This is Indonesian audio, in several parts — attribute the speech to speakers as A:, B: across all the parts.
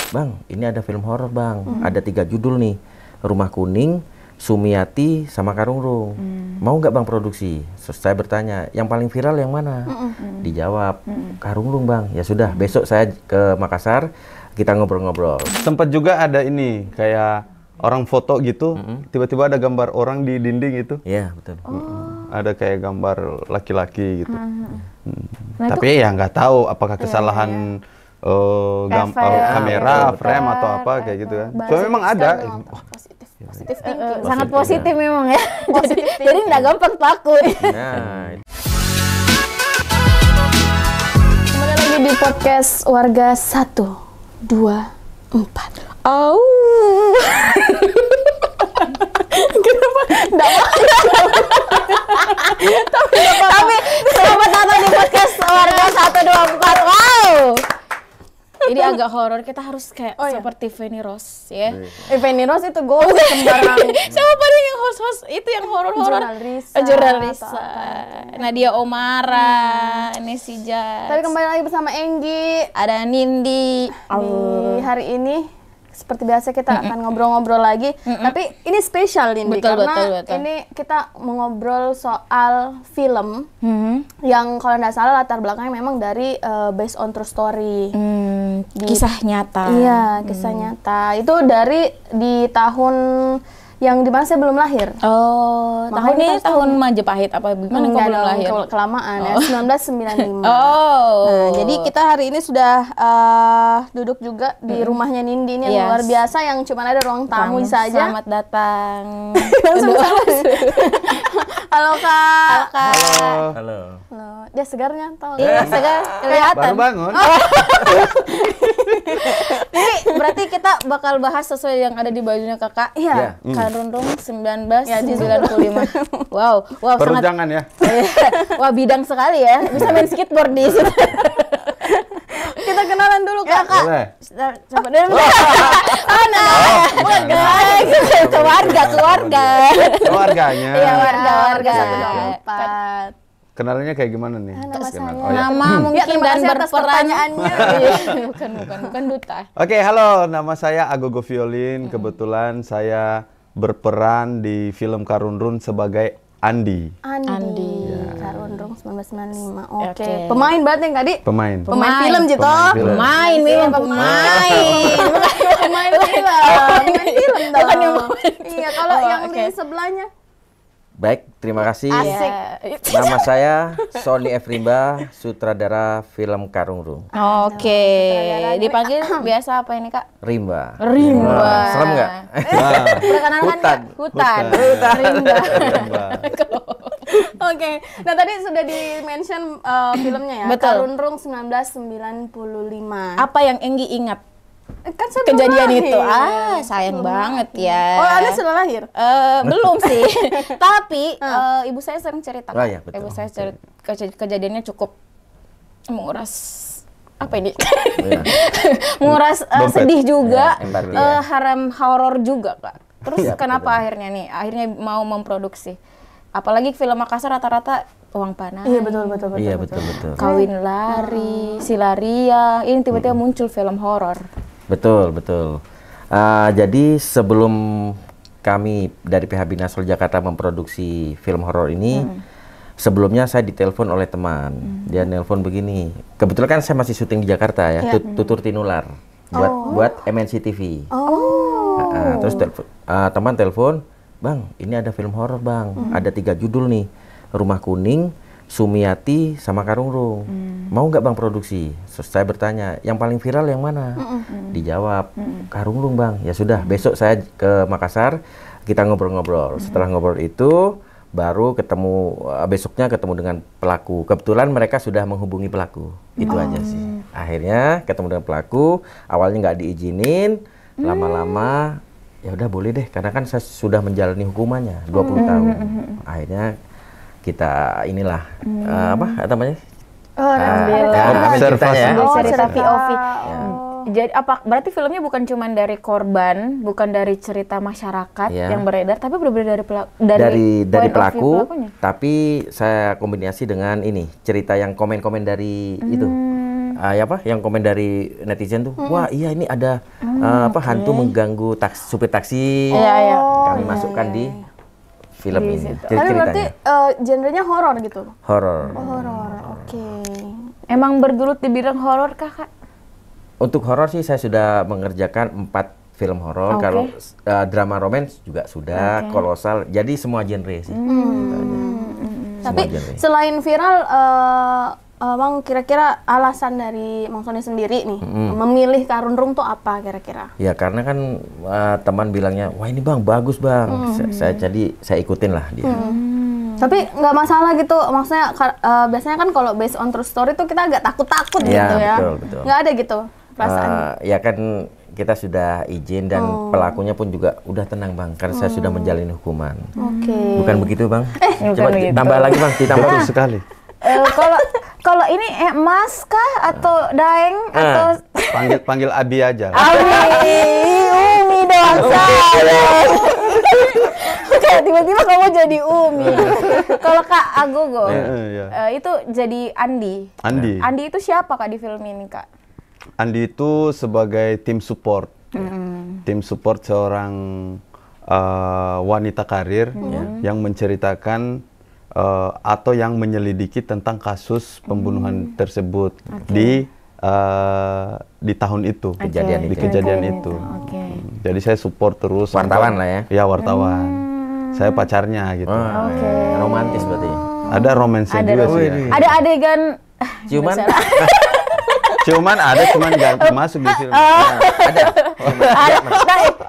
A: Bang, ini ada film horor bang, ada 3 judul nih, Rumah Kuning, Sumiati, sama Karungrung. Mau nggak bang produksi? Terus saya bertanya, yang paling viral yang mana? Dijawab, Karungrung bang. Ya sudah, besok saya ke Makassar, kita ngobrol-ngobrol.
B: Sempat juga ada ini, kayak orang foto gitu, tiba-tiba ada gambar orang di dinding itu.
A: Iya, betul.
B: Ada kayak gambar laki-laki gitu. Tapi ya nggak tahu apakah kesalahan kamera, frame atau apa kayak gitu kan. Cuma memang ada.
C: Positif thinking. Sangat positif memang ya. Jadi nggak gampang takut.
A: Nah,
D: Kembali lagi di podcast Warga 1, 2, 4.
C: Oh.
D: Kenapa?
C: Tapi selamat datang di podcast Warga 124. Wow. Ini agak horor, kita harus kayak seperti Feni Rose ya.
D: Feni Rose itu gue sembarang.
C: Siapa pada yang host itu yang horor-horor? Jurnalisa. Nadia Omara, Nesija.
D: Tapi kembali lagi bersama Enggi.
C: Ada Nindi.
D: Di hari ini seperti biasa kita akan ngobrol-ngobrol lagi. Tapi ini spesial Nindi, karena ini kita mau ngobrol soal film yang kalau nggak salah latar belakangnya memang dari based on true story.
C: Kisah nyata.
D: Iya, kisah nyata. Itu dari di tahun yang dimana saya belum lahir.
C: Oh, tahun ini tahun Majapahit apa gimana kau belum lahir?
D: Kelamaan ya, 1995.
C: Oh.
D: Nah, jadi kita hari ini sudah duduk juga di rumahnya Nindi ini yang luar biasa, yang cuma ada ruang tamu saja.
C: Selamat datang.
D: Halo Kak.
A: halo.
D: Halo. Dia segarnya tahu.
C: Iya, segar kelihatan.
B: Baru bangun.
C: Jadi berarti kita bakal bahas sesuai yang ada di bajunya Kakak.
D: Iya.
C: Karungrung 1995. Wow,
B: Perlu
C: sangat.
B: jangan ya.
C: Wah, bidang sekali ya. Bisa main skateboard di situ.
D: Kita kenalan dulu Kak.
B: Boleh.
C: Coba dulu. Keluarga.
B: Keluarganya.
C: Iya, warga.
D: 124.
B: Kenalnya kayak gimana nih?
D: Nama saya.
B: Oh, ya.
C: Nama mungkin
D: terima
C: dan
D: kasih atas
C: berperan.
D: pertanyaannya.
C: bukan duta.
B: Oke, halo. Nama saya Agogo Violin. Kebetulan saya berperan di film Karungrung sebagai Andi.
D: Andi. Karungrung 1995. Oke.
C: Oke.
D: Pemain berarti yang tadi?
B: Pemain.
D: Pemain film gitu.
B: Pemain film.
C: Pemain dong.
D: Pemain film dong.
C: Bukan yang
D: Iya, kalau yang di sebelahnya.
A: Baik, terima kasih.
D: Asik.
A: Nama saya Sony F. Rimba, sutradara film Karungrung.
C: Oke. Dipanggil biasa apa ini, Kak?
A: Rimba.
C: Rimba.
A: Serem nggak?
C: Perkenalan Hutan. Rimba.
D: Oke. Nah, tadi sudah di-mention filmnya ya.
C: Betul.
D: Karungrung 1995.
C: Apa yang Enggi ingat?
D: Kan saya
C: Kejadian
D: belum
C: itu.
D: lahir.
C: Sayang banget ya.
D: Oh, Anda sudah lahir?
C: Belum sih. Tapi ibu saya sering cerita.
A: Oh, iya, betul.
C: Ibu saya cerita kejadiannya cukup menguras apa ini?
A: Iya.
C: Menguras sedih juga,
A: Ya, empati ya.
C: haram horor juga, Kak. Terus
A: Iya,
C: kenapa
A: betul.
C: akhirnya mau memproduksi? Apalagi film Makassar rata-rata uang panas.
D: Iya, betul.
A: Iya, betul.
C: Kawin lari, Silaria, ini tiba-tiba muncul film horor.
A: Betul. Jadi sebelum kami dari pihak Binasol Jakarta memproduksi film horor ini, sebelumnya saya ditelepon oleh teman. Dia nelpon begini. Kebetulan kan saya masih syuting di Jakarta ya, Tutur Tinular buat MNC TV. Terus teman telepon, "Bang, ini ada film horor bang, ada 3 judul nih, Rumah Kuning, Sumiati, sama Karungrung. Mau nggak bang produksi?" Terus saya bertanya, yang paling viral yang mana? Dijawab, Karungrung bang. Ya sudah, besok saya ke Makassar, kita ngobrol-ngobrol. Setelah ngobrol itu, baru besoknya ketemu dengan pelaku. Kebetulan mereka sudah menghubungi pelaku. Itu aja sih. Akhirnya ketemu dengan pelaku, awalnya nggak diizinin, lama-lama ya udah boleh deh, karena kan saya sudah menjalani hukumannya 20 tahun. Akhirnya kita inilah apa namanya?
C: Ambil cerita POV. Jadi berarti filmnya bukan cuma dari korban, bukan dari cerita masyarakat yang beredar, tapi benar-benar dari
A: pelaku, tapi saya kombinasi dengan ini cerita yang komen-komen dari itu. Yang komen dari netizen tuh, wah iya ini ada hantu mengganggu supir taksi. Kami masukkan di film ini.
D: Tapi berarti genrenya horor gitu?
A: Horor.
D: Horor, oke.
C: Emang bergelut di bidang horor kah, Kak?
A: Untuk horor sih saya sudah mengerjakan 4 film horor. Kalau drama romance juga sudah, kolosal. Jadi semua genre sih.
D: Tapi selain viral, Bang, kira-kira alasan dari Bang Sony sendiri nih memilih Karun Room tuh apa kira-kira?
A: Ya karena kan teman bilangnya, wah ini Bang bagus Bang. Jadi saya ikutin lah dia.
D: Tapi nggak masalah gitu, maksudnya biasanya kan kalau based on true story tuh kita agak takut-takut gitu ya.
A: Betul.
D: Nggak ada gitu perasaan?
A: Ya kan kita sudah izin dan pelakunya pun juga udah tenang Bang, karena saya sudah menjalani hukuman. Bukan begitu Bang? Coba tambah lagi Bang, ditambah
B: sekali.
C: Kalau ini Mas kah atau Daeng atau
B: panggil Abi aja.
C: Abi, Umi doang saya. Kayak tiba-tiba kamu jadi Umi. Kalau Kak Agogo, itu jadi Andi. Andi itu siapa Kak di film ini Kak?
B: Andi itu sebagai tim support. Tim support seorang wanita karir yang menceritakan atau yang menyelidiki tentang kasus pembunuhan tersebut di tahun itu, di kejadian itu. Jadi saya support terus.
A: Wartawan lah ya?
B: Ya wartawan. Saya pacarnya gitu.
A: Romantis berarti?
B: Ada romansnya juga sih. Ya.
C: Ada adegan
B: cuman nggak masuk di film.
C: Ada. Nah,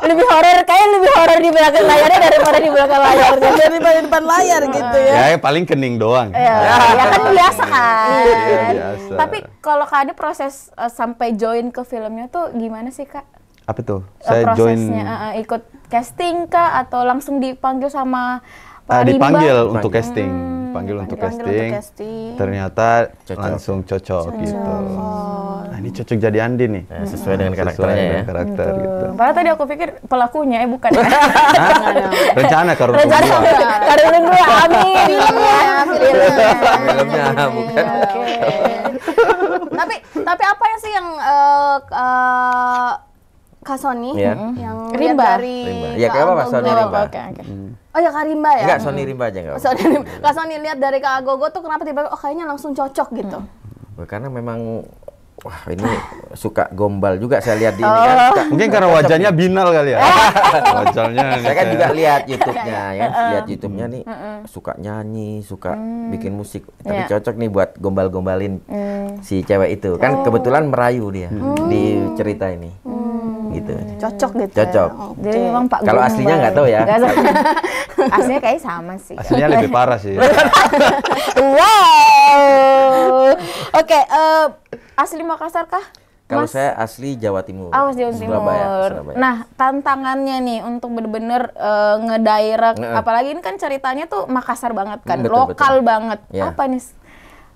C: lebih horor di belakang layarnya daripada di belakang layar, daripada di depan layar gitu ya.
B: Ya paling kening doang.
C: Ya kan biasa kan.
B: Iya, biasa.
C: Tapi kalau Kak Adi proses sampai join ke filmnya tuh gimana sih Kak?
B: Apa tuh? Saya
C: prosesnya ikut casting kah atau langsung dipanggil sama Pak
B: dipanggil untuk casting, untuk casting. Ternyata langsung cocok gitu. Nah, ini cocok jadi Andi nih.
A: Sesuai dengan karakternya ya.
B: Karakter gitu.
C: Padahal tadi aku pikir pelakunya bukan.
B: Rencana Karun Room 2.
C: Karun Room 2, amin.
A: Filmnya bukan.
D: Tapi apa ya sih yang Kak Sony yang
C: Rimba
D: dari
A: ya kayak apa Sony Rimba?
D: Oh ya Kak Rimba ya?
A: Enggak, Sony Rimba aja enggak.
D: Kak Sony lihat dari Kak Agogo tuh kenapa tiba-tiba kayaknya langsung cocok gitu?
A: Karena memang ini suka gombal juga saya lihat di ini kan.
B: Mungkin karena wajahnya binal kali ya. Wajahnya.
A: Saya kan juga lihat YouTube-nya ya. Lihat YouTube-nya nih suka nyanyi, suka bikin musik. Tapi cocok nih buat gombal-gombalin si cewek itu. Kan kebetulan merayu dia di cerita ini. Gitu.
D: Cocok gitu.
A: Cocok.
C: Jadi memang Pak
A: kalau aslinya nggak tahu ya.
C: Aslinya kayak sama sih.
B: Aslinya lebih parah sih.
C: Wow. Oke, asli Makassar kah?
A: Kalau saya asli Jawa Timur.
C: Jawa Timur. Surabaya. Nah, tantangannya nih untuk bener-bener ngedirect, apalagi ini kan ceritanya tuh Makassar banget kan, lokal banget. Ya. Apa nih?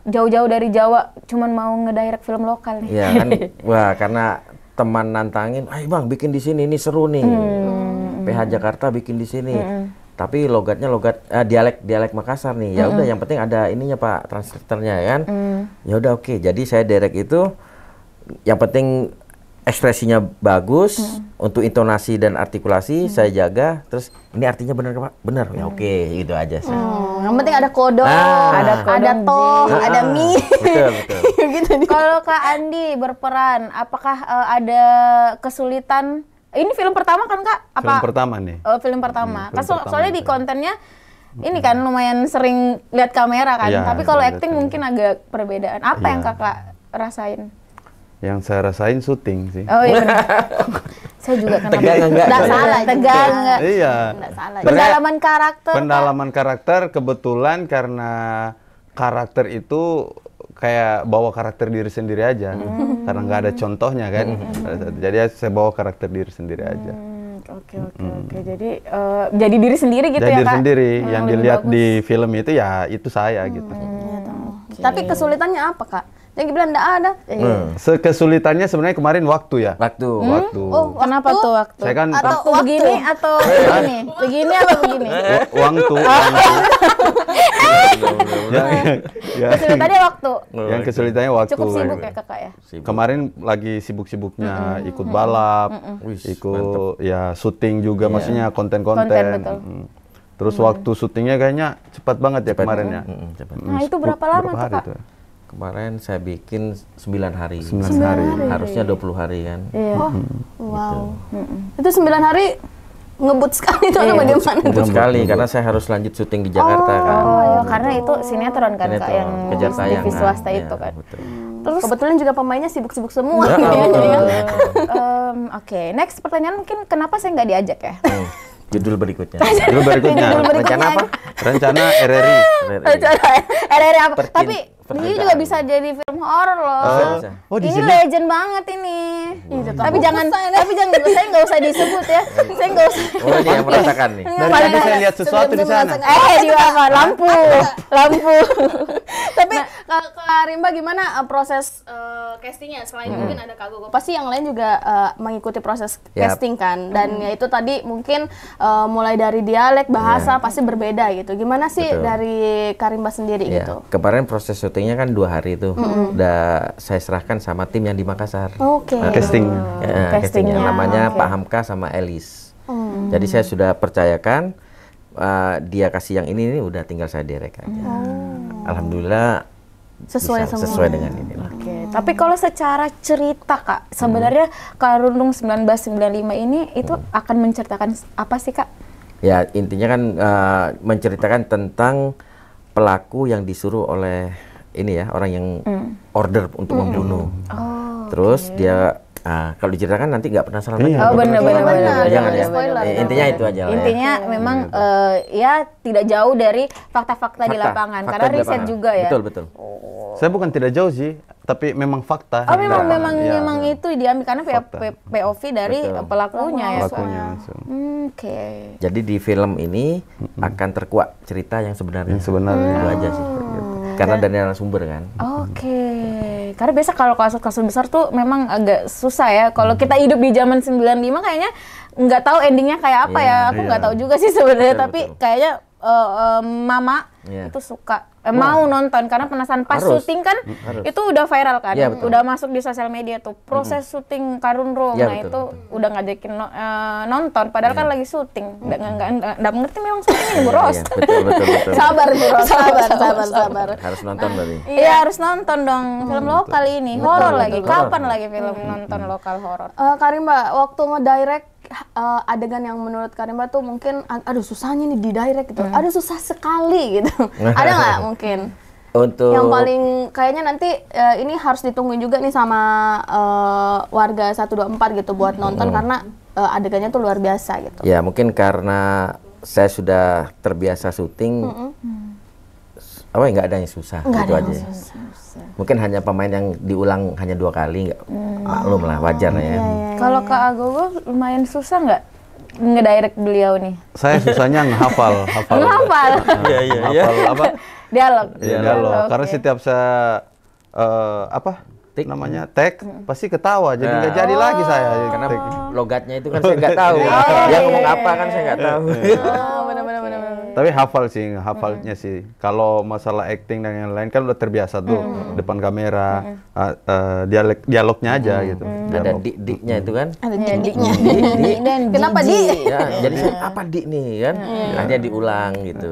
C: Jauh-jauh dari Jawa, cuman mau ngedirect film lokal nih.
A: Iya kan, karena teman nantangin, ayo Bang bikin di sini, ini seru nih. PH Jakarta bikin di sini. Tapi logatnya dialek Makassar nih. Ya udah yang penting ada ininya Pak, translatornya kan. Ya udah oke. Jadi saya direct itu yang penting ekspresinya bagus, untuk intonasi dan artikulasi saya jaga, terus ini artinya benar Pak? Benar. Ya oke, gitu aja sih.
D: Yang penting ada kodok, ada toh, ada mie.
A: Betul.
D: Gitu.
C: Kalau Kak Andi berperan, apakah ada kesulitan? Ini film pertama kan Kak?
B: Film pertama nih.
C: Film pertama. Soalnya di kontennya ini kan lumayan sering lihat kamera kan. Tapi kalau acting mungkin agak perbedaan. Apa yang Kakak rasain?
B: Yang saya rasain syuting sih.
C: Oh iya benar. Saya juga kan.
A: Tegang enggak?
C: Enggak salah, tegang enggak.
B: Iya.
C: Pendalaman karakter.
B: Pendalaman karakter kebetulan karena karakter itu kayak bawa karakter diri sendiri aja. Karena nggak ada contohnya kan. Jadi saya bawa karakter diri sendiri aja.
C: Oke. Jadi diri sendiri gitu ya Kak?
B: Jadi diri sendiri. Yang dilihat di film itu ya itu saya gitu.
D: Tapi kesulitannya apa Kak? Yang bilang enggak ada.
B: Kesulitannya sebenarnya kemarin waktu ya.
A: Waktu.
D: Oh,
C: kenapa tuh waktu?
B: Saya kan
C: waktu begini atau begini? Begini atau begini?
B: Waktu.
C: Kesulitannya waktu.
B: Yang kesulitannya waktu.
C: Cukup sibuk ya kakak ya.
B: Kemarin lagi sibuk-sibuknya ikut balap, ikut ya syuting juga, maksudnya konten-konten. Terus waktu syutingnya kayaknya cepat banget ya kemarin ya.
C: Nah itu berapa lama tuh kak?
A: Kemarin saya bikin 9 hari.
B: 9 hari.
A: Harusnya 20 hari kan.
D: Oh, wow. Itu 9 hari ngebut sekali itu bagaimana?
A: Ngebut sekali karena saya harus lanjut syuting di Jakarta kan.
C: Oh, karena itu sinetron kan kak yang
A: kejar tayang
C: TV swasta itu kan.
D: Terus kebetulan juga pemainnya sibuk-sibuk semua.
C: Oke, next pertanyaan mungkin kenapa saya nggak diajak ya?
A: Judul berikutnya.
B: Rencana apa? Rencana RRI.
C: RRI apa? Tapi ini juga bisa jadi film horor loh. Ini legend banget ini. Tapi jangan, saya nggak usah disebut ya. Saya nggak usah.
A: Oh dia yang merasakan nih.
B: Dari tadi saya lihat sesuatu di sana.
C: Di apa? Lampu.
D: Tapi Kak Rimba gimana proses castingnya? Selain mungkin ada Kak Gogo, pasti yang lain juga mengikuti proses casting kan. Dan ya itu tadi mungkin mulai dari dialek, bahasa pasti berbeda gitu. Gimana sih dari Kak Rimba sendiri gitu?
A: Kemarin proses syutingnya kan 2 hari itu. Udah saya serahkan sama tim yang di Makassar. Castingnya namanya Pak Hamka sama Elis. Jadi saya sudah percayakan dia kasih yang ini udah tinggal saya direct aja. Alhamdulillah sesuai dengan ini.
C: Tapi kalau secara cerita kak, sebenarnya Karundung 1995 ini itu akan menceritakan apa sih kak?
A: Ya intinya kan menceritakan tentang pelaku yang disuruh oleh ini ya orang yang order untuk membunuh. Terus dia kalau diceritakan nanti nggak penasaran lagi.
C: Oh benar.
A: Jangan ya. Intinya itu aja.
C: Intinya memang ya tidak jauh dari fakta-fakta di lapangan karena riset juga ya.
A: Betul.
B: Saya bukan tidak jauh sih, tapi memang fakta.
C: Oh memang itu diambil karena POV dari pelakunya ya. Oke.
A: Jadi di film ini akan terkuak cerita yang sebenarnya. Itu aja sih. Karena dari narasumber kan.
C: Karena biasa kalau kasus-kasus besar tuh memang agak susah ya. Kalau kita hidup di zaman 95 kayaknya nggak tahu endingnya kayak apa ya. Aku nggak tahu juga sih sebenarnya. Tapi kayaknya mama itu suka mau nonton karena penasaran pas syuting kan itu udah viral kan, udah masuk di sosial media tuh proses syuting Karundung. Nah itu udah ngajakin nonton padahal kan lagi syuting, nggak mengerti memang syuting ini Bros.
A: Betul.
C: Sabar Bros, sabar.
A: Harus nonton berarti.
C: Iya harus nonton dong film lokal ini, horor lagi. Kapan lagi film nonton lokal horor?
D: Kak Rimba, waktu ngedirect adegan yang menurut Kak Rimba tuh mungkin aduh susahnya nih di direct gitu, aduh susah sekali gitu. Ada nggak mungkin?
A: Untuk
D: yang paling kayaknya nanti ini harus ditungguin juga nih sama warga 124 gitu buat nonton karena adegannya tuh luar biasa gitu.
A: Ya mungkin karena saya sudah terbiasa syuting, nggak ada yang susah, itu aja. Mungkin hanya pemain yang diulang hanya 2 kali, maklum lah, wajar lah ya.
C: Kalau Kak Agogo lumayan susah nggak ngedirect beliau nih?
B: Saya susahnya ngehafal.
C: Ngehafal?
B: Hafal apa?
C: Dialog.
B: Karena setiap saya tag pasti ketawa, jadi nggak jadi lagi saya.
A: Karena logatnya itu kan saya nggak tahu. Dia ngomong apa kan saya nggak tahu.
D: Benar.
B: Tapi hafalnya sih. Kalau masalah acting dan yang lain kan udah terbiasa tuh depan kamera, dialognya aja gitu.
A: Ada dik-diknya itu kan?
D: Ada dik-diknya.
C: Kenapa dik?
A: Ya, jadi apa dik nih kan? Hanya diulang gitu.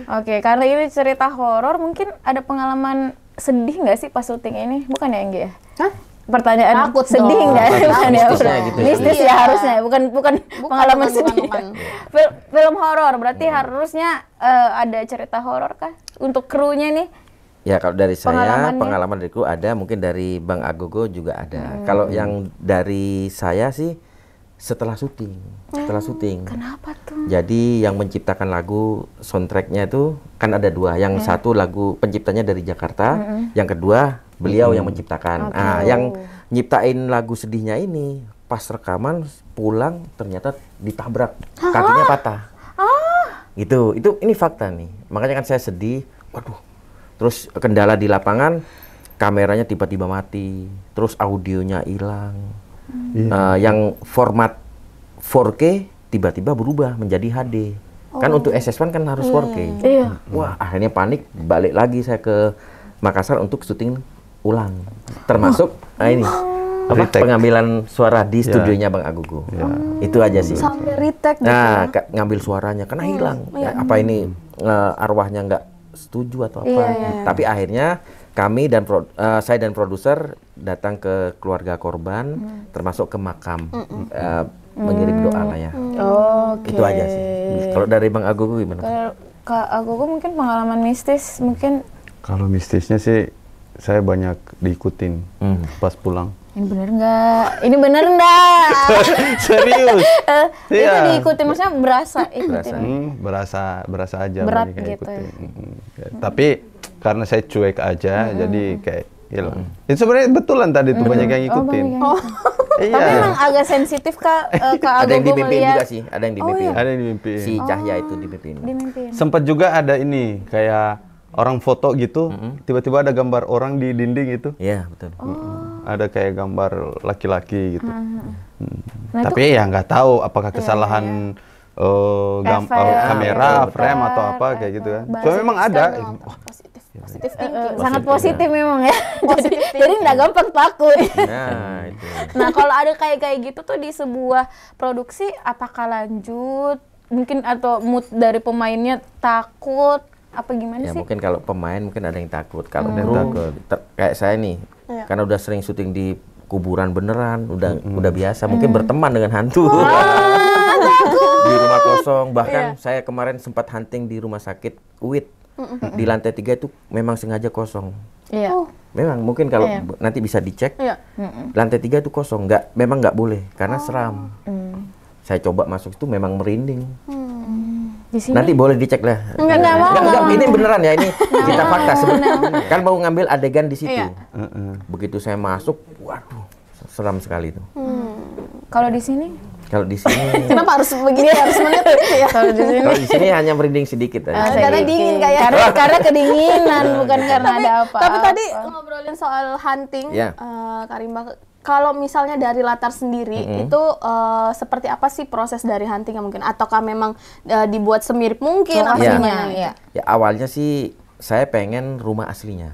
C: Oke, karena ini cerita horor, mungkin ada pengalaman sedih nggak sih pas syuting ini? Bukan ya Enggi ya? Hah? Pertanyaan
D: takut
C: sedih nggak? Mistis ya harusnya, bukan pengalaman sedih. Film horor berarti harusnya ada cerita horor kah untuk krunya nih?
A: Ya kalau dari saya pengalaman dari kru ada, mungkin dari Bang Agogo juga ada. Kalau yang dari saya sih setelah syuting.
C: Kenapa tuh?
A: Jadi yang menciptakan lagu soundtracknya itu kan ada 2. Yang satu lagu penciptanya dari Jakarta, yang kedua beliau yang menciptakan. Yang nyiptain lagu sedihnya ini pas rekaman pulang ternyata ditabrak, kakinya patah. Gitu. Ini fakta nih. Makanya kan saya sedih. Waduh. Terus kendala di lapangan, kameranya tiba-tiba mati, terus audionya hilang. Yang format 4K tiba-tiba berubah menjadi HD. Kan untuk SS1 kan harus 4K.
C: Iya.
A: Wah, akhirnya panik, balik lagi saya ke Makassar untuk syuting ulang. Termasuk ini pengambilan suara di studionya Bang Agogo. Itu aja sih.
D: Sampai retake gitu.
A: Nah, ngambil suaranya karena hilang. Apa ini arwahnya nggak setuju atau apa? Tapi akhirnya kami dan saya dan produser datang ke keluarga korban, termasuk ke makam, mengirim doa lah ya. Itu aja sih. Kalau dari Bang Agogo gimana?
C: Kalau Kak Agogo mungkin pengalaman mistis mungkin.
B: Kalau mistisnya sih saya banyak diikutin pas pulang.
C: Ini bener nggak? Ini bener nggak?
B: Serius?
C: Itu diikutin, maksudnya berasa ikutin.
B: Berasa aja.
C: Berat
B: kayak
C: gitu.
B: Tapi karena saya cuek aja, jadi kayak hilang. Itu sebenarnya betulan tadi tuh banyak yang ngikutin. Iya.
C: Tapi emang agak sensitif Kak
A: Ada yang
C: Agogo
A: dimimpiin juga
C: melihat.
A: sih, ada yang dimimpiin.
B: Ada yang dimimpiin.
A: Si Cahya itu dimimpiin.
B: Sempat juga ada ini kayak orang foto gitu, tiba-tiba ada gambar orang di dinding itu.
A: Iya, betul.
B: Ada kayak gambar laki-laki gitu. Nah, tapi ya nggak tahu apakah kesalahan kamera, frame atau apa kayak gitu kan. So memang ada.
D: Positif thinking.
C: Sangat positif memang ya. Jadi nggak gampang takut.
A: Nah, itu.
C: Nah, kalau ada kayak gitu tuh di sebuah produksi, apakah lanjut? Mungkin atau mood dari pemainnya takut? Apa gimana
A: Ya
C: sih?
A: mungkin kalau pemain mungkin ada yang takut. Kalau kru kayak saya nih, karena udah sering syuting di kuburan beneran, udah biasa. Mungkin berteman dengan hantu. Di rumah kosong. Bahkan saya kemarin sempat hunting di rumah sakit UIT. Di lantai 3 itu memang sengaja kosong.
C: Iya.
A: Memang mungkin kalau nanti bisa dicek. Lantai 3 itu kosong, memang nggak boleh karena seram. Saya coba masuk itu memang merinding.
C: Di sini?
A: Nanti boleh dicek lah.
C: Enggak mau.
A: Ini beneran ya, ini kita fakta. Kan mau ngambil adegan di situ. Begitu saya masuk, waduh, seram sekali itu.
C: Kalau di sini?
A: Kalau di sini,
D: Kenapa harus begini? Harus melihat ya?
C: Kalau di sini
A: hanya merinding sedikit aja.
D: Karena dingin kayak.
C: Karena kedinginan, bukan karena ada apa.
D: Tapi tadi ngobrolin soal hunting, Karimba, kalau misalnya dari latar sendiri itu seperti apa sih proses dari hunting mungkin? Ataukah memang dibuat semirip mungkin?
C: Aslinya,
A: ya, awalnya sih saya pengen rumah aslinya.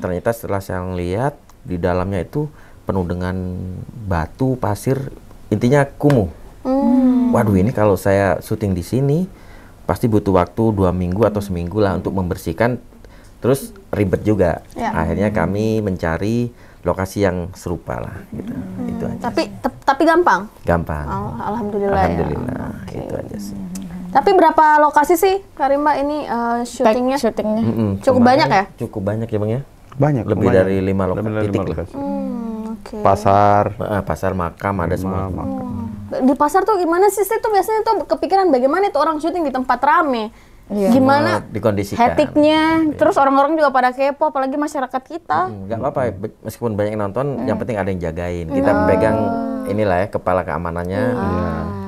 A: Ternyata setelah saya lihat di dalamnya itu penuh dengan batu, pasir, intinya kumuh. Waduh, ini kalau saya syuting di sini pasti butuh waktu 2 minggu atau seminggu lah untuk membersihkan. Terus ribet juga. Akhirnya kami mencari lokasi yang serupa lah gitu. Itu aja.
D: Tapi gampang.
A: Gampang.
D: Oh, alhamdulillah.
A: Alhamdulillah. Itu aja sih.
D: Tapi berapa lokasi sih Karimba ini syutingnya? Cukup banyak ya?
A: Cukup banyak ya Bang ya?
B: Banyak.
A: Lebih dari 5 lokasi.
B: Pasar,
A: pasar, makam, ada semua.
D: Di pasar tuh gimana sih? Itu biasanya tuh kepikiran bagaimana itu orang syuting di tempat rame. Gimana
A: dikondisikan.
C: Hektiknya, terus orang-orang juga pada kepo, apalagi masyarakat kita.
A: Nggak apa-apa, meskipun banyak yang nonton, yang penting ada yang jagain. Kita pegang inilah ya, kepala keamanannya,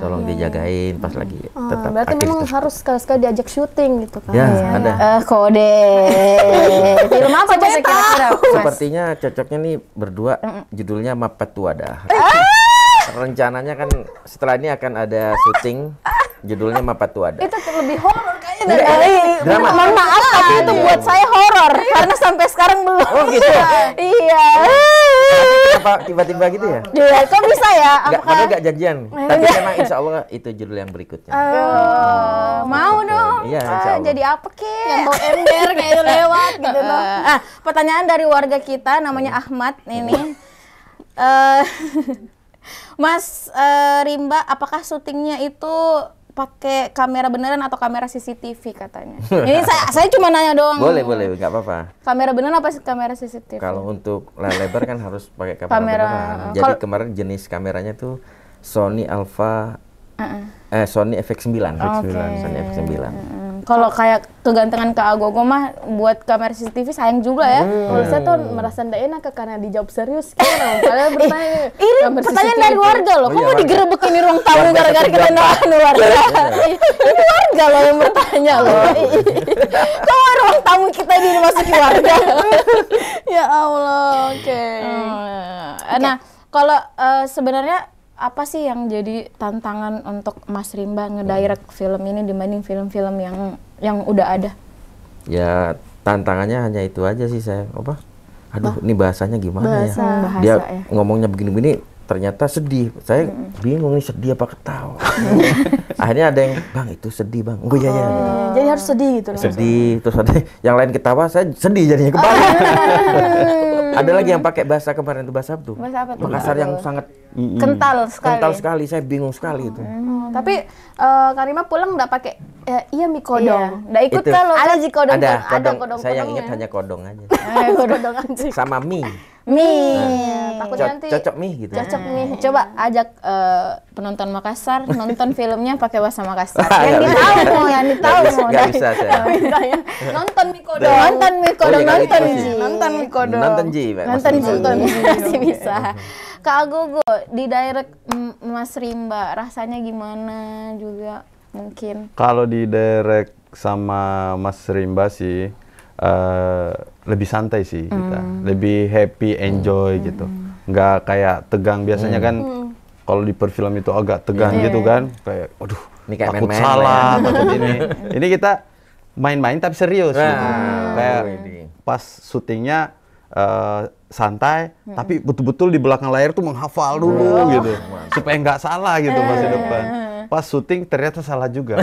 A: tolong dijagain pas lagi tetap
D: berarti memang harus sekali-sekali diajak syuting gitu kan?
A: Ya, ada.
C: Kode. Film apa coba kira-kira?
A: Sepertinya cocoknya nih berdua, judulnya Mapatuada. Rencananya kan setelah ini akan ada syuting, judulnya Mapatuada.
D: Itu lebih horor kayaknya
C: dari
A: drama.
C: Mohon maaf, tapi itu buat saya horor karena sampai sekarang belum.
A: Oh gitu.
C: Iya.
A: Kenapa tiba-tiba gitu ya?
C: Iya, kok bisa ya?
A: Padahal nggak janjian. Tapi memang insya Allah itu judul yang berikutnya.
C: Mau dong.
A: Iya, insya Allah.
C: Jadi apa kek?
D: yang bau ember kayak itu lewat gitu loh.
C: Pertanyaan dari warga kita namanya Ahmad ini. Mas Rimba, apakah syutingnya itu pakai kamera beneran atau kamera CCTV katanya? Ini saya cuma nanya doang.
A: Boleh, nggak apa-apa.
C: Kamera beneran apa sih kamera CCTV?
A: Kalau untuk layar lebar kan harus pakai kamera beneran. Jadi kemarin jenis kameranya tuh Sony Alpha, Sony FX9. Sony FX9.
C: Kalau kayak kegantengan ke Agogo mah buat kamera CCTV sayang juga ya.
D: Kalau saya tuh merasa nggak enak karena dijawab serius. Kalian bertanya.
C: Ini pertanyaan dari warga loh. Kamu digerebek ini ruang tamu gara-gara kita nonton warga. Ini warga loh yang bertanya loh. Kok ruang tamu kita dimasuki warga?
D: Ya Allah, oke.
C: Nah, kalau sebenarnya apa sih yang jadi tantangan untuk Mas Rimba ngedirect film ini dibanding film-film yang udah ada?
A: Ya tantangannya hanya itu aja sih saya. Ini bahasanya gimana ya? Dia ngomongnya begini-begini ternyata sedih. Saya bingung nih sedih apa ketawa. Akhirnya ada yang, Bang itu sedih Bang. Oh iya ya.
D: Jadi harus sedih gitu.
A: Sedih, terus ada yang lain ketawa, saya sedih jadinya kebalik. Ada lagi yang pakai bahasa kemarin itu bahasa apa tuh?
C: Bahasa apa tuh?
A: Makassar yang sangat
C: kental sekali.
A: Kental sekali, saya bingung sekali itu.
D: Tapi Karima pulang nggak pakai iya mie kodong.
C: Nggak ikut kalau
D: ada ji kodong.
A: Ada
D: kodong.
A: Saya yang ingat hanya kodong aja.
D: Kodong aja.
A: Sama mie.
D: Takutnya nanti
A: cocok mie gitu.
D: Cocok mie.
C: Coba ajak penonton Makassar nonton filmnya pakai bahasa Makassar.
A: Yang
C: ditahu mau.
A: Nggak bisa saya.
D: Nonton mie kodong.
C: Nonton mie kodong, nonton
A: ji.
D: Nonton mie kodong.
A: Nonton ji.
C: Masih bisa. Kak Agogo di direct Mas Rimba rasanya gimana juga mungkin?
B: Kalau di direct sama Mas Rimba sih lebih santai sih kita, lebih happy, enjoy gitu, nggak kayak tegang biasanya kan. Kalau di perfilm itu agak tegang gitu kan, kayak, waduh,
A: ini kayak
B: takut
A: main-main
B: salah, takut ini. Ini kita main-main tapi serius gitu. Kayak pas syutingnya santai, tapi betul-betul di belakang layar tuh menghafal dulu gitu, supaya nggak salah gitu masa depan. Pas syuting ternyata salah juga.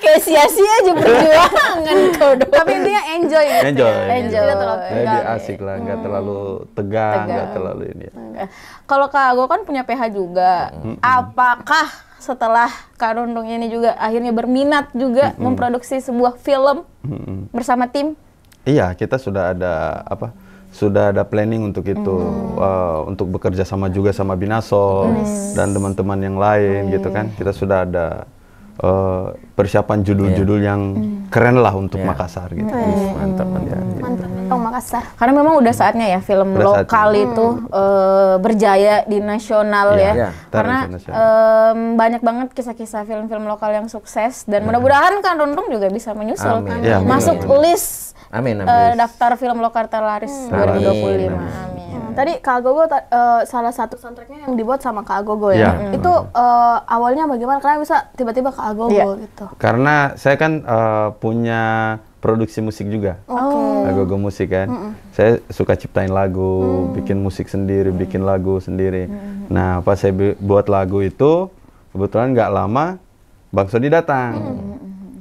C: Kayak sia-sia aja perjuangan kau dong.
D: Tapi dia enjoy.
B: Jadi asik lah, nggak terlalu tegang, nggak terlalu ini.
C: Kalau Kak Ago kan punya PH juga. Apakah setelah Kak Rundung ini juga akhirnya berminat juga memproduksi sebuah film bersama tim?
B: Iya, kita sudah ada sudah ada planning untuk itu, untuk bekerja sama juga sama Binasol dan teman-teman yang lain gitu kan. Kita sudah ada persiapan judul-judul yang keren lah untuk Makassar gitu.
A: Mantap.
D: Makassar.
C: Karena memang udah saatnya ya film lokal itu berjaya di nasional ya. Karena banyak banget kisah-kisah film-film lokal yang sukses dan mudah-mudahan kan Rundung juga bisa menyusul masuk list daftar film lokal terlaris 2025. Amin.
D: Tadi Kak Agogo salah satu soundtracknya yang dibuat sama Kak Agogo ya. Itu awalnya bagaimana? Karena bisa tiba-tiba Kak Agogo gitu.
B: Karena saya kan punya produksi musik juga. Agogo musik kan. Saya suka ciptain lagu, bikin musik sendiri, bikin lagu sendiri. Nah, pas saya buat lagu itu, kebetulan nggak lama Bang Sodi datang.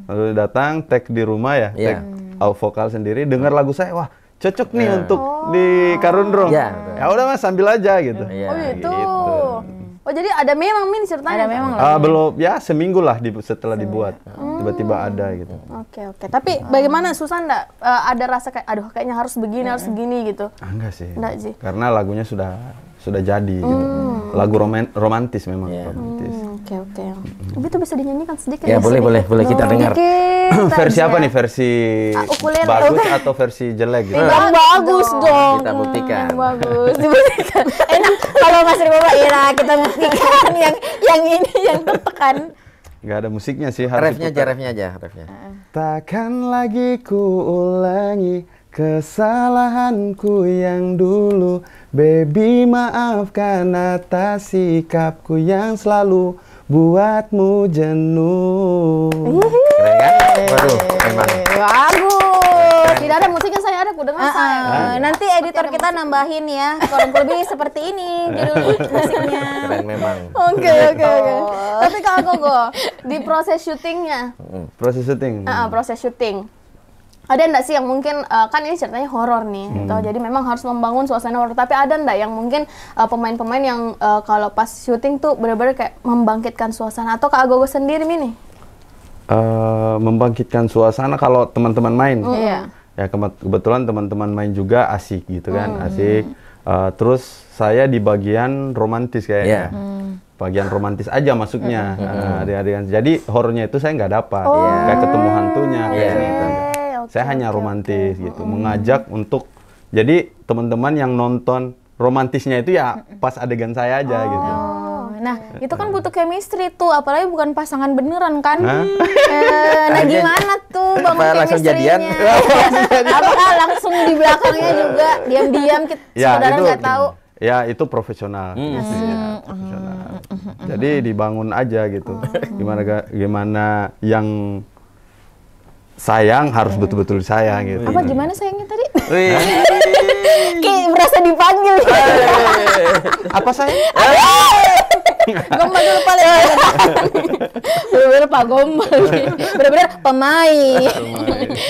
B: Lalu datang, tag di rumah ya, tag vokal sendiri, dengar lagu saya, wah cocok nih untuk di Karundrung. Ya udah Mas, sambil aja gitu.
D: Oh gitu. Oh jadi ada memang Min ceritanya?
C: Ada memang.
B: Belum, ya seminggu lah setelah dibuat. Tiba-tiba ada gitu.
D: Oke. Tapi bagaimana, susah nggak ada rasa kayak aduh kayaknya harus begini gitu?
B: Enggak sih.
D: Enggak sih.
B: Karena lagunya sudah jadi gitu. Lagu romantis memang, romantis.
D: Oke. Tapi itu bisa dinyanyikan sedikit.
A: Ya boleh kita dengar.
B: Versi apa nih? Versi bagus atau versi jelek gitu?
C: Yang bagus dong.
A: Kita buktikan.
C: Yang bagus, dibuktikan. Enak kalau Mas Rimba Ira kita buktikan yang ini yang tertekan.
B: Gak ada musiknya sih.
A: Refnya aja.
B: Takkan lagi ku ulangi kesalahanku yang dulu, baby maafkan atas sikapku yang selalu buatmu jenuh.
A: Keren kan? Waduh, memang.
C: Bagus.
D: Tidak ada musiknya, saya ada, ku dengar saya.
C: Nanti editor kita nambahin ya, kurang lebih seperti ini judul musiknya.
A: Keren memang.
D: Oke. Tapi Kak Agogo, di proses syutingnya.
B: Proses syuting.
D: Ada nggak sih yang mungkin, kan ini ceritanya horor nih, jadi memang harus membangun suasana horor. Tapi ada nggak yang mungkin pemain-pemain yang kalau pas syuting tuh benar-benar kayak membangkitkan suasana, atau Kak Agogo sendiri Mini?
B: Membangkitkan suasana kalau teman-teman main.
C: Ya
B: kebetulan teman-teman main juga asik gitu kan, asik. Terus saya di bagian romantis kayaknya. Bagian romantis aja masuknya. Jadi horornya itu saya nggak dapat. Kayak ketemu hantunya kayak gitu. Saya hanya romantis gitu, mengajak untuk, jadi teman-teman yang nonton romantisnya itu ya pas adegan saya aja gitu.
C: Nah, itu kan butuh chemistry tuh, apalagi bukan pasangan beneran kan? Nah, gimana tuh bangun chemistry-nya? Apakah langsung di belakangnya juga diam-diam saudara nggak tahu?
B: Ya itu profesional. Gitu ya, profesional. Jadi dibangun aja gitu. Gimana yang sayang harus betul-betul sayang gitu.
C: Apa gimana sayangnya tadi? Kayak merasa dipanggil.
B: Apa sayang?
D: Gombal dulu paling.
C: Bener-bener Pak Gombal. Bener-bener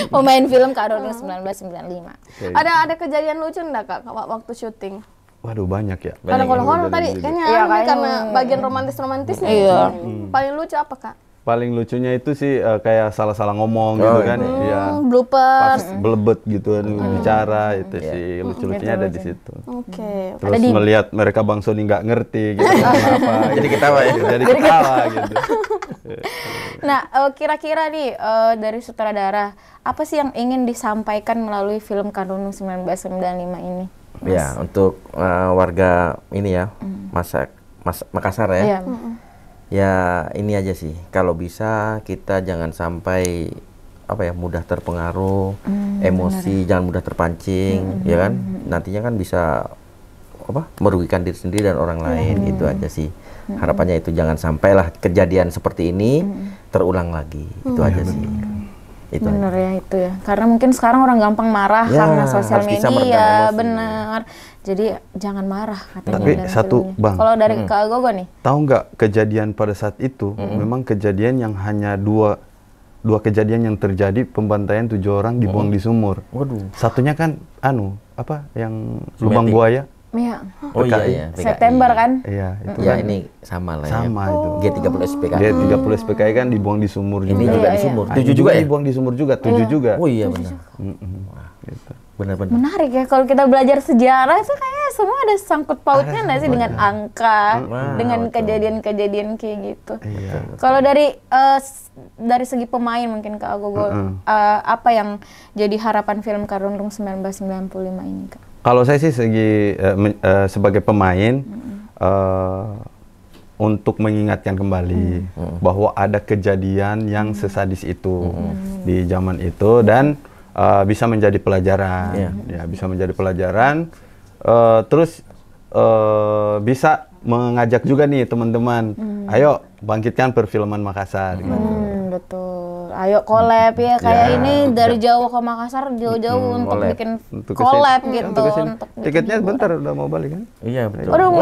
C: pemain film Kak Rundung 1995.
D: Ada kejadian lucu enggak Kak waktu syuting?
B: Waduh banyak ya.
D: Karena kalau horor tadi kayaknya karena bagian romantis-romantisnya.
C: Iya.
D: Paling lucu apa Kak?
B: Paling lucunya itu sih kayak salah-salah ngomong gitu kan. Iya.
D: Bloopers.
B: Pas belebet gitu bicara itu sih lucu-lucunya ada di situ.
D: Oke.
B: Terus melihat mereka Bang Sony nggak ngerti gitu apa.
A: Jadi ketawa ya.
B: Jadi ketawa gitu.
C: Nah, kira-kira nih dari sutradara, apa sih yang ingin disampaikan melalui film Kak Rundung 1995 ini?
A: Ya, untuk warga ini ya, Makassar ya.
C: Iya.
A: Ya, ini aja sih. Kalau bisa kita jangan sampai mudah terpengaruh, emosi, jangan mudah terpancing, ya kan? Nantinya kan bisa merugikan diri sendiri dan orang lain. Itu aja sih. Harapannya itu jangan sampailah kejadian seperti ini terulang lagi. Itu aja sih. Itu
C: bener ya itu ya, karena mungkin sekarang orang gampang marah karena sosial media, bener. Jadi jangan marah katanya.
B: Tapi satu Bang,
C: kalau dari Kak Gogo nih,
B: tahu nggak kejadian pada saat itu memang kejadian yang hanya dua kejadian yang terjadi, pembantaian 7 orang dibuang di sumur.
A: Waduh.
B: Satunya kan yang lubang buaya.
C: Iya.
A: Oh iya,
C: September kan?
B: Iya, itu
A: ya
B: kan.
A: ini sama lah
B: Sama
A: ya.
B: itu.
A: G30 SPKI.
B: G30 SPKI kan dibuang di sumur
A: Ini
B: juga.
A: juga di sumur. 7
B: Ini
A: juga ya?
B: dibuang di sumur juga, 7 juga.
A: Oh iya benar.
B: Wah, gitu.
A: Benar-benar.
C: Menarik ya, kalau kita belajar sejarah itu kayaknya semua ada sangkut pautnya nggak sih dengan angka, dengan kejadian-kejadian kayak gitu.
B: Iya.
C: Kalau dari segi pemain mungkin Kak Gogo, apa yang jadi harapan film Kak Rundung 1995 ini Kak?
B: Kalau saya sih sebagai pemain untuk mengingatkan kembali bahwa ada kejadian yang sesadis itu di zaman itu dan bisa menjadi pelajaran, ya bisa menjadi pelajaran. Terus bisa mengajak juga nih teman-teman, ayo bangkitkan perfilman Makassar. Gitu.
C: Betul. Ayo collab ya kayak ini dari Jawa ke Makassar jauh-jauh untuk bikin collab gitu. Untuk
B: tiketnya bentar udah mau balik kan?
A: Iya betul.
C: Waduh,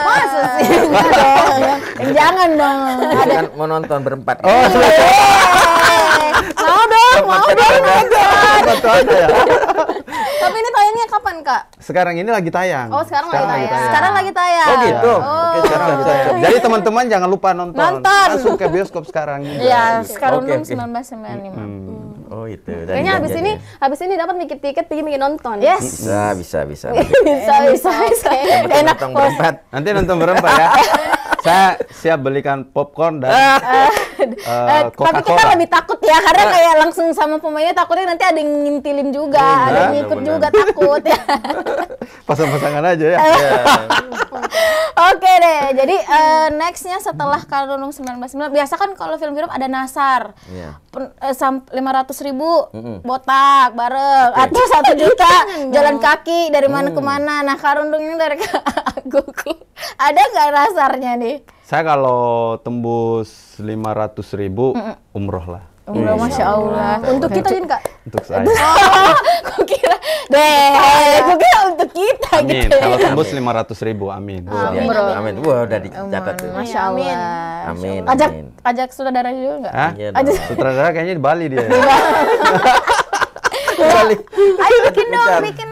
C: masa sih? Jangan dong.
A: Ada kan mau nonton berempat.
C: Mau dong.
D: Tapi ini tayangnya kapan Kak?
B: Sekarang ini lagi tayang.
D: Oh sekarang lagi tayang.
C: Sekarang lagi tayang.
A: Oh gitu.
B: Oke, sekarang lagi tayang. Jadi teman-teman jangan lupa nonton. Langsung ke bioskop sekarang.
C: Iya, sekarang 1995.
A: Oh itu.
D: Kayaknya habis ini dapat tiket bikin nonton.
C: Yes.
A: Bisa.
C: Bisa. Enak
A: berempat.
B: Nanti nonton berempat ya. Saya siap belikan popcorn dan
C: tapi kita lebih takut ya karena kayak langsung sama pemainnya, takutnya nanti ada yang ngintilin juga, ada yang ngikut juga, takut ya.
B: Pasang-pasangan aja ya.
C: Oke deh, jadi nextnya setelah Kak Rundung 1995, biasa kan kalau film-film ada nasar, 500.000 botak bareng, atau 1 juta jalan kaki dari mana ke mana. Nah Kak Rundung ini dari Kak Gogo, ada nggak nasarnya nih?
B: Saya kalau tembus 500.000 umroh lah.
C: Umroh, Masya Allah.
D: Untuk kita Jin Kak?
B: Untuk saya.
C: Aku kira untuk kita.
B: Amin.
C: Gitu.
B: Kalau tembus 500.000, amin.
A: Amin. Wah, udah dicatat tuh.
C: Masya Allah.
A: Amin.
C: Ajak saudara juga nggak?
B: Hah? Sutradara kayaknya di Bali dia.
C: Bali. Ayo bikin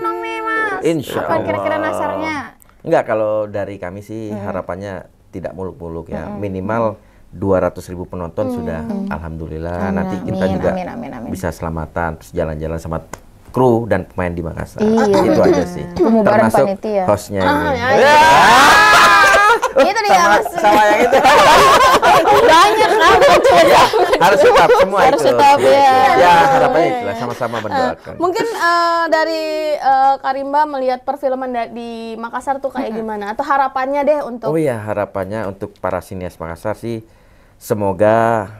C: dong nih Mas.
A: Insya Allah.
C: Apa kira-kira nasarnya?
A: Enggak, kalau dari kami sih harapannya tidak muluk-muluk ya. Minimal 200.000 penonton sudah alhamdulillah. Nanti kita juga bisa selamatan, terus jalan-jalan sama kru dan pemain di Makassar. Itu aja sih. Termasuk
C: panitia.
A: Hostnya ini.
C: Itu dia
A: sama yang itu.
C: Banyak
A: Harus tetap semua itu.
C: Harus tetap ya.
A: Ya, harapannya itulah sama-sama mendoakan.
D: Mungkin dari Karimba melihat perfilman di Makassar tuh kayak gimana? Atau harapannya deh untuk...
A: Oh iya, harapannya untuk para sinias Makassar sih semoga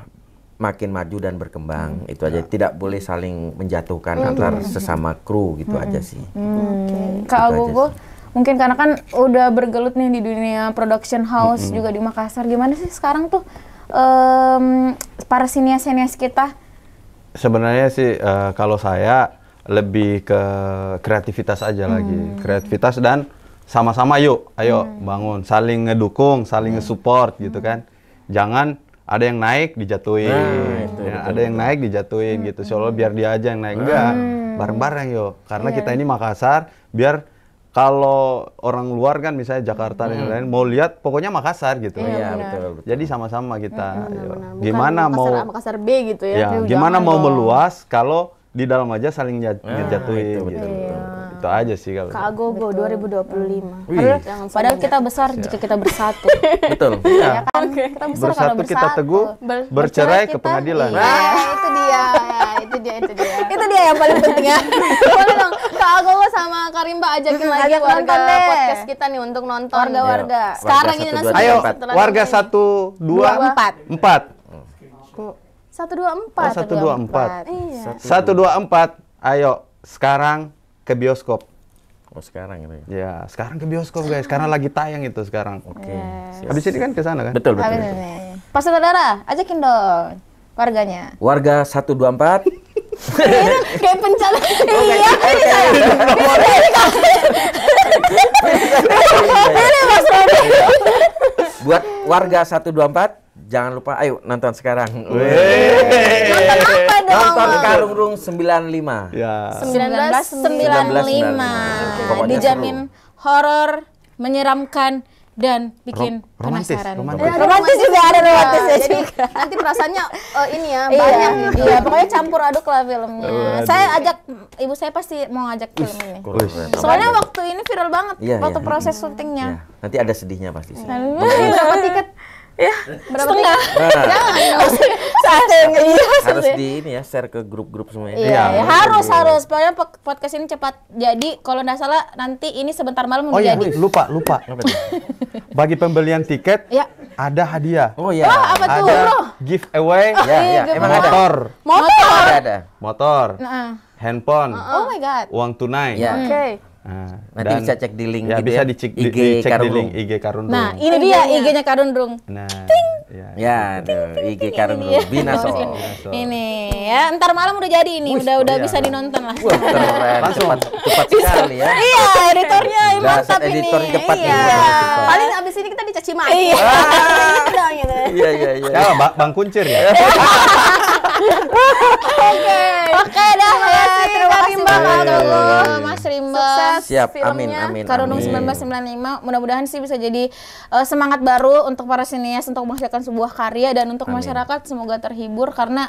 A: makin maju dan berkembang. Itu aja, tidak boleh saling menjatuhkan antar sesama kru gitu aja sih.
C: Kak Gogo, Mungkin karena kan udah bergelut nih di dunia production house juga di Makassar. Gimana sih sekarang tuh para sinias-sinias kita?
B: Sebenarnya sih kalau saya lebih ke kreativitas aja lagi. Kreativitas dan sama-sama ayo bangun, saling ngedukung, saling nge-support gitu kan. Jangan ada yang naik dijatuhin, ada yang naik dijatuhin gitu. Soalnya biar dia aja yang naik, enggak, bareng-bareng karena kita ini Makassar, biar kalau orang luar kan misalnya Jakarta dan lain-lain mau lihat pokoknya Makassar gitu.
A: Betul.
B: Jadi sama-sama kita.
D: Gimana Makassar B gitu ya.
B: Gimana mau meluas kalau di dalam aja saling ngejatuhin gitu. Itu aja sih kalau.
D: Kak Agogo 2025.
C: Padahal kita besar jika kita bersatu.
A: Betul.
C: Ya kan? Kita besar kalau
B: Bersatu kita teguh, bercerai ke pengadilan.
D: Itu dia.
C: Itu dia yang paling penting ya.
D: Boleh dong, Kak Agogo sama Karimba ajakin lagi warga podcast kita nih untuk nonton.
C: Warga-warga.
D: Sekarang ini langsung.
B: Ayo, warga 1, 2, 4.
D: 124.
B: 124.
D: Iya.
B: 124. Ayo sekarang ke bioskop.
A: Oh sekarang itu ya?
B: Ya sekarang ke bioskop guys, karena lagi tayang itu sekarang.
A: Oke.
B: Habis ini kan ke sana kan?
A: Betul.
C: Pas saudara, ajakin dong warganya.
A: Warga 124.
D: Kayak pencana.
C: Iya, ini saya. Ini Mas Rodi.
A: Buat warga 124, jangan lupa ayo nonton sekarang.
C: Nonton apa dong?
A: Nonton Karungrung 95.
B: Ya.
C: 1995.
A: Pokoknya
C: Dijamin horor, menyeramkan dan bikin
B: romantis,
C: penasaran.
B: romantis.
C: Juga ada romantisnya
D: Jadi
C: juga.
D: nanti perasaannya ini ya
C: Iya,
D: banyak gitu.
C: iya, pokoknya campur aduk lah filmnya. Saya ajak ibu saya pasti mau ngajak film ini. Soalnya waktu ini viral banget waktu proses syutingnya.
A: Nanti ada sedihnya pasti sih.
D: Berapa tiket?
C: Ya,
D: Berapa
C: setengah.
A: Harus di ini ya, share ke grup-grup semuanya.
C: Iya, harus. Pokoknya podcast ini cepat jadi. Kalau nggak salah nanti ini sebentar malam
B: Oh
C: udah
B: iya,
C: jadi.
B: lupa. Bagi pembelian tiket ada hadiah.
A: Oh iya.
C: Apa tuh?
B: Ada giveaway.
A: Ya, emang ada. Ada.
B: Motor. Handphone.
C: Oh my god.
B: Uang tunai.
A: Ya.
D: Oke.
A: Nanti bisa cek di link
B: ya,
A: gitu
B: bisa
A: ya.
B: dicek
A: IG
B: di
A: Karungrung.
B: link IG Karungrung.
C: Nah, ini dia IG-nya Karungrung.
B: Nah,
A: Ya, tuh, IG Karungrung. Binasol.
C: Ini ya, ntar malam udah jadi ini, udah bisa dinonton lah.
A: Wah, keren. Cepat sekali ya.
C: Iya, editornya mantap ini.
A: Editor cepat
C: Iya.
A: nih.
D: Paling abis ini kita dicaci maki.
C: Iya.
A: Iya.
B: ya Bang Kuncir ya.
C: Oke dah ya. Terima kasih banget Mas Rimba.
A: Siap.
D: filmnya.
A: Amin.
C: Karungrung 1995, mudah-mudahan sih bisa jadi semangat baru untuk para sinias untuk menghasilkan sebuah karya dan untuk masyarakat semoga terhibur karena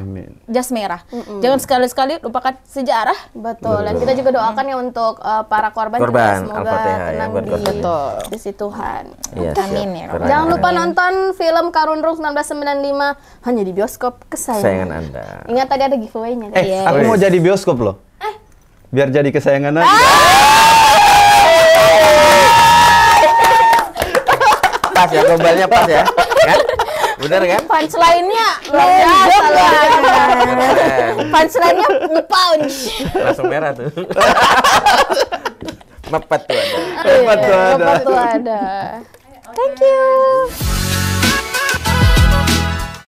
C: jas merah. Jangan sekali-sekali lupakan sejarah.
D: Betul. Dan kita juga doakan ya untuk para korban juga semoga
A: Al-Fatihah ya,
D: tenang
A: buat korban.
D: di sisi Tuhan.
A: Iya,
C: Amin
A: siap.
C: ya.
A: Keren.
D: Jangan lupa nonton film Karungrung 1995 hanya di bioskop
A: Kesayangan
D: kesayangan.
A: Anda.
D: Ingat tadi ada giveaway-nya.
B: Aku mau jadi bioskop loh. Biar jadi kesayangan aja.
A: Pas ya, gombalnya pas ya. Kan? Bener kan?
C: Punchline-nya
D: Luar biasa.
A: Keren.
C: Punchline-nya nge-punch.
A: Langsung merah tuh. Mepet tuh ada.
C: Mepet tuh ada. Thank you.